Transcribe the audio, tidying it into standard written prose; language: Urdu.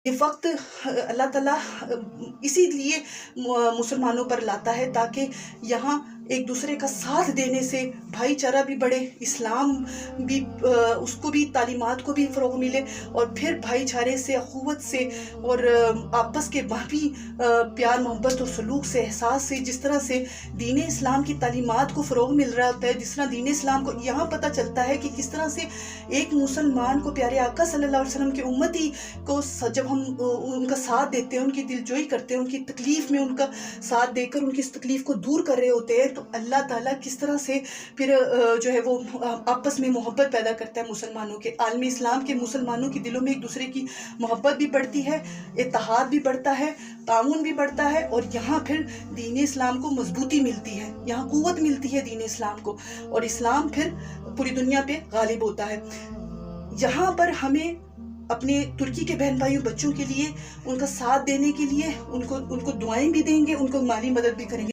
یہ وقت اللہ تعالیٰ اسی لیے مسلمانوں پر لاتا ہے تاکہ یہاں ایک دوسرے کا ساتھ دینے سے بھائی چارہ بھی بڑھے، اسلام بھی اس کو بھی تعلیمات کو بھی فروغ ملے، اور پھر بھائی چارے سے، اخوت سے اور آپس کے باہمی پیار محبت اور سلوک سے، احساس سے، جس طرح سے دین اسلام کی تعلیمات کو فروغ مل رہا ہوتا ہے، جس طرح دین اسلام کو یہاں پتہ چلتا ہے کہ کس طرح سے ایک مسلمان کو پیارے آقا صلی اللہ علیہ وسلم کے امتی کو جب ہم ان کا ساتھ دیتے ہیں، ان کی دلجوئی کرتے ہیں، ان کی تکلیف میں ان کا ساتھ دے کر ان کی اس تکلیف کو دور کر رہے ہوتے ہیں، تو اللہ تعالیٰ کس طرح سے پھر جو ہے وہ آپس میں محبت پیدا کرتا ہے مسلمانوں کے، عالم اسلام کے مسلمانوں کے دلوں میں ایک دوسرے کی محبت بھی بڑھتی ہے، اتحاد بھی بڑھتا ہے، تعاون بھی بڑھتا ہے، اور یہاں پھر دین اسلام کو مضبوطی ملتی ہے، یہاں قوت ملتی ہے دین اسلام کو، اور اسلام پھر پوری دنیا پہ غالب ہوتا ہے۔ یہاں پر ہمیں اپنے ترکی کے بہن بھائیوں بچوں کے لیے ان کا ساتھ دینے کے لیے ان کو دعائیں بھی دیں گے، ان کو مالی مدد بھی کریں گے۔